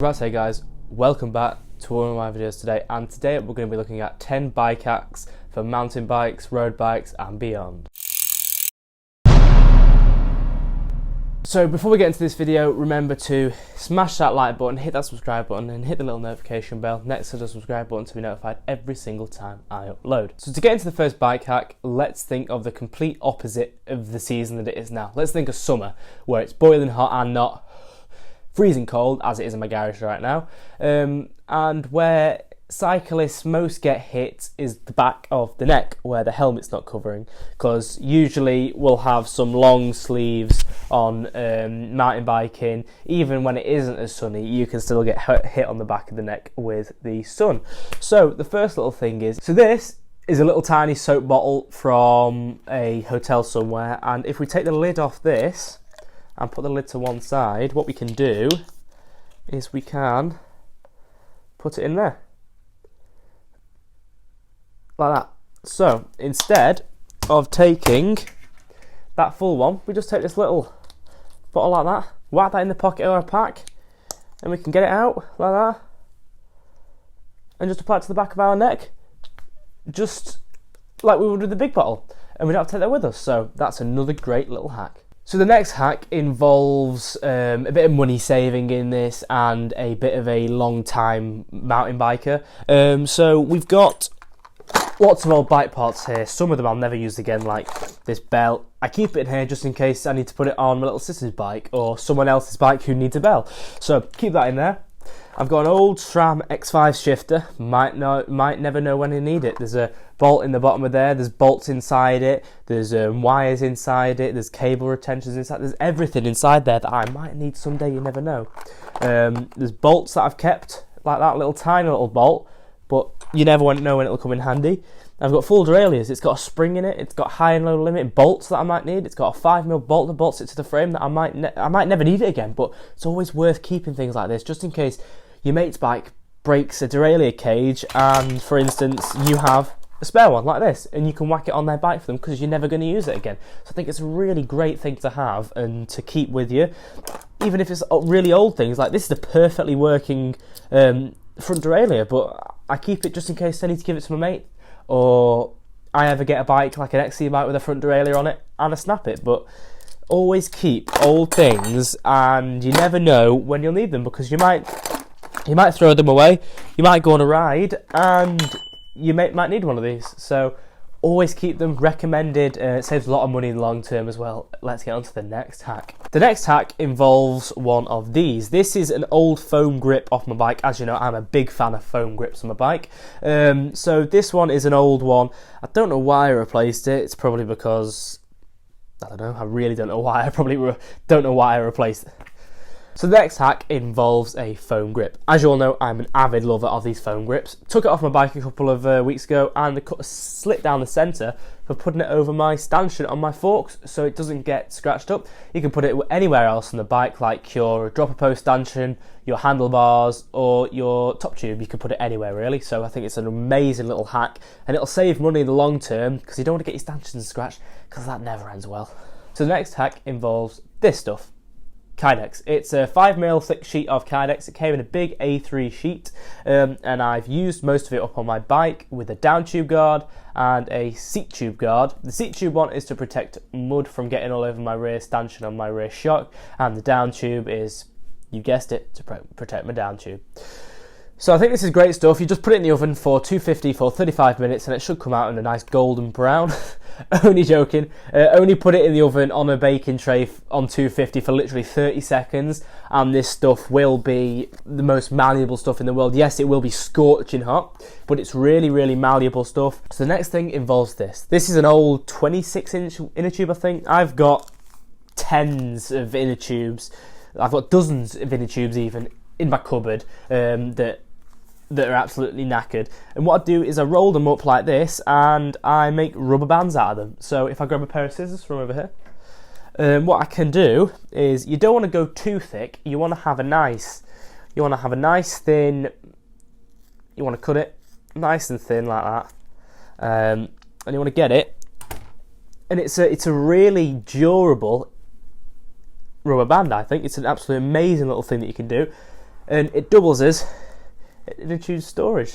Right, so guys, welcome back to one of my videos today, and today we're going to be looking at 10 bike hacks for mountain bikes, road bikes and beyond. So before we get into this video, remember to smash that like button, hit that subscribe button and hit the little notification bell next to the subscribe button to be notified every single time I upload. So to get into the first bike hack, let's think of the complete opposite of the season that it is now. Let's think of summer, where it's boiling hot and not freezing cold, as it is in my garage right now, and where cyclists most get hit is the back of the neck, where the helmet's not covering, because usually we'll have some long sleeves on mountain biking. Even when it isn't as sunny, you can still get hit on the back of the neck with the sun. So the first little thing is, this is a little tiny soap bottle from a hotel somewhere, and if we take the lid off this and put the lid to one side, what we can do is we can put it in there, like that. So instead of taking that full one, we just take this little bottle like that, whack that in the pocket of our pack, and we can get it out like that, and just apply it to the back of our neck, just like we would with the big bottle, and we don't have to take that with us. So that's another great little hack. So the next hack involves a bit of money saving in this and a bit of a long time mountain biker. So we've got lots of old bike parts here. Some of them I'll never use again, like this bell. I keep it in here just in case I need to put it on my little sister's bike or someone else's bike who needs a bell. So keep that in there. I've got an old SRAM X5 shifter. Might never know when I need it. There's a bolt in the bottom of there. There's bolts inside it. There's wires inside it. There's cable retentions inside. There's everything inside there that I might need someday. You never know. There's bolts that I've kept, like that little tiny little bolt, but you never know when it'll come in handy. I've got full derailleurs. It's got a spring in it. It's got high and low limit bolts that I might need. It's got a 5mm bolt that bolts it to the frame that I might never need it again. But it's always worth keeping things like this, just in case your mate's bike breaks a derailleur cage, and for instance you have a spare one like this, and you can whack it on their bike for them because you're never going to use it again. So I think it's a really great thing to have and to keep with you, even if it's really old things. Like this is a perfectly working front derailleur, but I keep it just in case I need to give it to my mate, or I ever get a bike like an XC bike with a front derailleur on it and I snap it. But always keep old things, and you never know when you'll need them, because you might throw them away, you might go on a ride and you might need one of these. So always keep them. Recommended. It saves a lot of money in the long term as well. Let's get on to the next hack. The next hack involves one of these. This is an old foam grip off my bike. As you know, I'm a big fan of foam grips on my bike. So this one is an old one. I don't know why I replaced it. It's probably because, I don't know, I really don't know why. I probably don't know why I replaced it. So the next hack involves a foam grip. As you all know, I'm an avid lover of these foam grips. Took it off my bike a couple of weeks ago, and the cut slit down the centre for putting it over my stanchion on my forks so it doesn't get scratched up. You can put it anywhere else on the bike, like your dropper post stanchion, your handlebars or your top tube. You can put it anywhere really. So I think it's an amazing little hack, and it'll save money in the long term because you don't want to get your stanchions scratched, because that never ends well. So the next hack involves this stuff. Kydex. It's a 5mm thick sheet of Kydex. It came in a big A3 sheet, and I've used most of it up on my bike with a down tube guard and a seat tube guard. The seat tube one is to protect mud from getting all over my rear stanchion on my rear shock, and the down tube is, you guessed it, to protect my down tube. So I think this is great stuff. You just put it in the oven for 250 for 35 minutes and it should come out in a nice golden brown. Only joking. Only put it in the oven on a baking tray on 250 for literally 30 seconds, and this stuff will be the most malleable stuff in the world. Yes, it will be scorching hot, but it's really, really malleable stuff. So the next thing involves this. This is an old 26-inch inner tube, I think. I've got tens of inner tubes. I've got dozens of inner tubes even in my cupboard that are absolutely knackered, and what I do is I roll them up like this and I make rubber bands out of them. So if I grab a pair of scissors from over here, what I can do is, you don't want to go too thick. You want to have a nice thin, you want to cut it nice and thin like that, and you want to get it, and it's a really durable rubber band. I think it's an absolutely amazing little thing that you can do. and it doubles as inner tube storage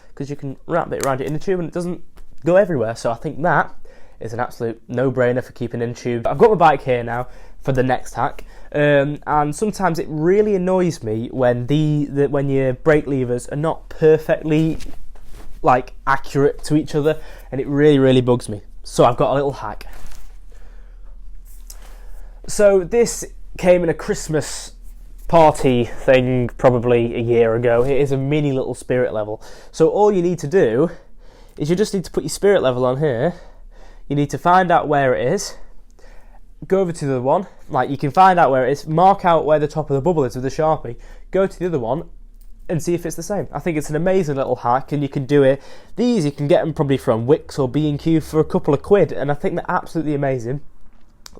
because you can wrap it around your inner tube and it doesn't go everywhere. So I think that is an absolute no-brainer for keeping inner tube. I've got my bike here now for the next hack, and sometimes it really annoys me when when your brake levers are not perfectly like accurate to each other, and it really bugs me. So I've got a little hack. So this came in a Christmas party thing probably a year ago. It is a mini little spirit level. So all you need to do is you just need to put your spirit level on here. You need to find out where it is. Go over to the other one. Like, you can find out where it is. Mark out where the top of the bubble is with a Sharpie. Go to the other one and see if it's the same. I think it's an amazing little hack, and you can do it. These, you can get them probably from Wix or B&Q for a couple of quid, and I think they're absolutely amazing.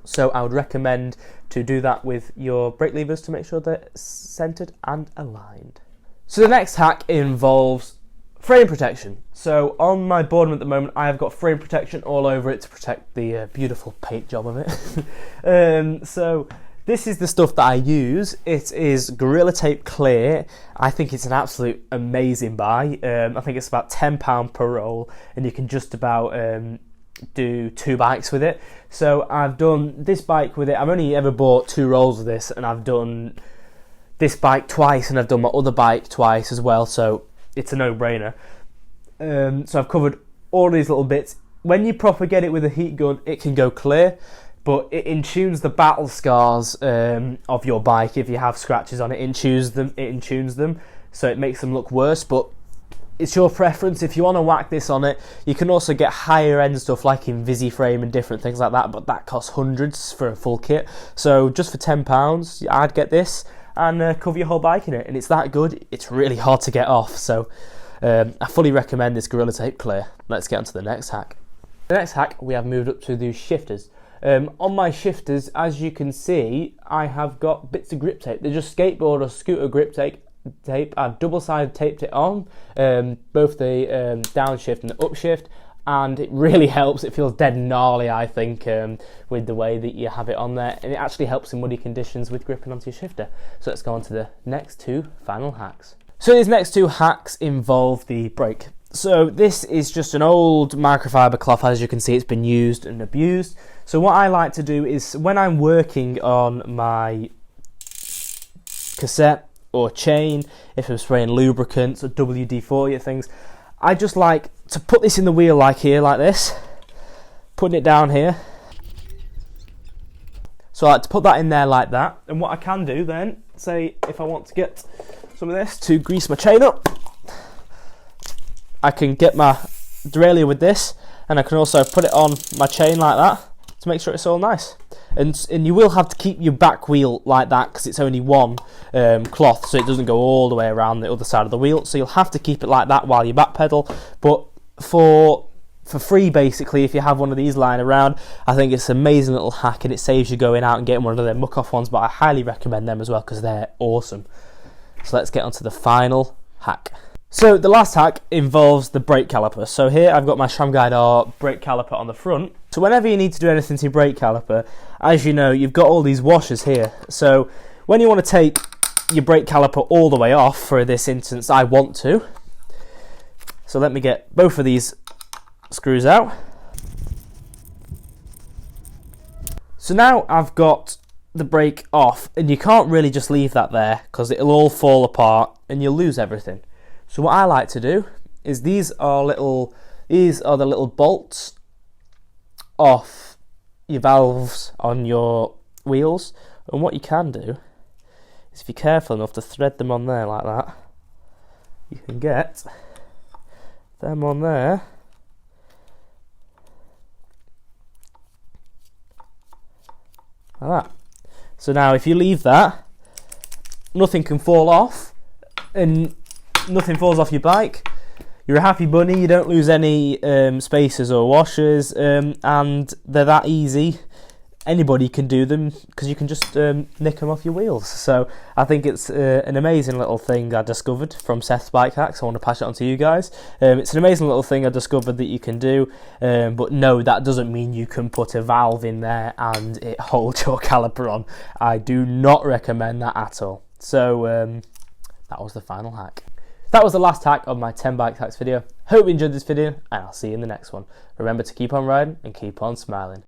So I would recommend to do that with your brake levers to make sure they're centered and aligned. So the next hack involves frame protection. So on my boredom at the moment, I have got frame protection all over it to protect the beautiful paint job of it. So this is the stuff that I use. It is Gorilla Tape Clear. I think it's an absolute amazing buy. I think it's about £10 per roll, and you can just about do 2 bikes with it. So I've done this bike with it. I've only ever bought 2 rolls of this, and I've done this bike twice, and I've done my other bike twice as well. So it's a no-brainer. So I've covered all these little bits. When you proper get it with a heat gun, it can go clear, but it intunes the battle scars of your bike. If you have scratches on it, it intunes them, so it makes them look worse. But it's your preference. If you want to whack this on it, you can also get higher end stuff like InvisiFrame and different things like that, but that costs hundreds for a full kit. So just for £10, I'd get this and cover your whole bike in it, and it's that good. It's really hard to get off, so I fully recommend this Gorilla Tape Clear. Let's get on to the next hack. The next hack, we have moved up to the shifters. On my shifters, as you can see, I have got bits of grip tape. They're just skateboard or scooter grip tape. I've double-sided taped it on, both the downshift and the upshift, and it really helps. It feels dead gnarly, I think, with the way that you have it on there, and it actually helps in muddy conditions with gripping onto your shifter. So let's go on to the next 2 final hacks. So these next 2 hacks involve the brake. So this is just an old microfiber cloth. As you can see, it's been used and abused. So what I like to do is, when I'm working on my cassette or chain, if I'm spraying lubricants or WD-40 or things, I just like to put this in the wheel like here, like this, putting it down here. So I like to put that in there like that, and what I can do then, say if I want to get some of this to grease my chain up, I can get my derailleur with this, and I can also put it on my chain like that to make sure it's all nice. And you will have to keep your back wheel like that because it's only one cloth, so it doesn't go all the way around the other side of the wheel. So you'll have to keep it like that while you back pedal. But for free, basically, if you have one of these lying around, I think it's an amazing little hack, and it saves you going out and getting one of their muck off ones. But I highly recommend them as well because they're awesome. So let's get on to the final hack. So the last hack involves the brake caliper. So here I've got my SramGuide R brake caliper on the front. So whenever you need to do anything to your brake caliper, as you know, you've got all these washers here. So when you want to take your brake caliper all the way off, for this instance I want to. So let me get both of these screws out. So now I've got the brake off, and you can't really just leave that there because it'll all fall apart and you'll lose everything. So what I like to do is these are the little bolts off your valves on your wheels, and what you can do is, if you're careful enough to thread them on there like that, you can get them on there like that. So now if you leave that, nothing can fall off and nothing falls off your bike. You're a happy bunny. You don't lose any spacers or washers, and they're that easy. Anybody can do them because you can just nick them off your wheels. So I think it's an amazing little thing I discovered from Seth's Bike Hacks. I want to pass it on to you guys. It's an amazing little thing I discovered that you can do, but no, that doesn't mean you can put a valve in there and it holds your caliper on. I do not recommend that at all. So that was the final hack. That was the last hack of my 10 bike hacks video. Hope you enjoyed this video, and I'll see you in the next one. Remember to keep on riding and keep on smiling.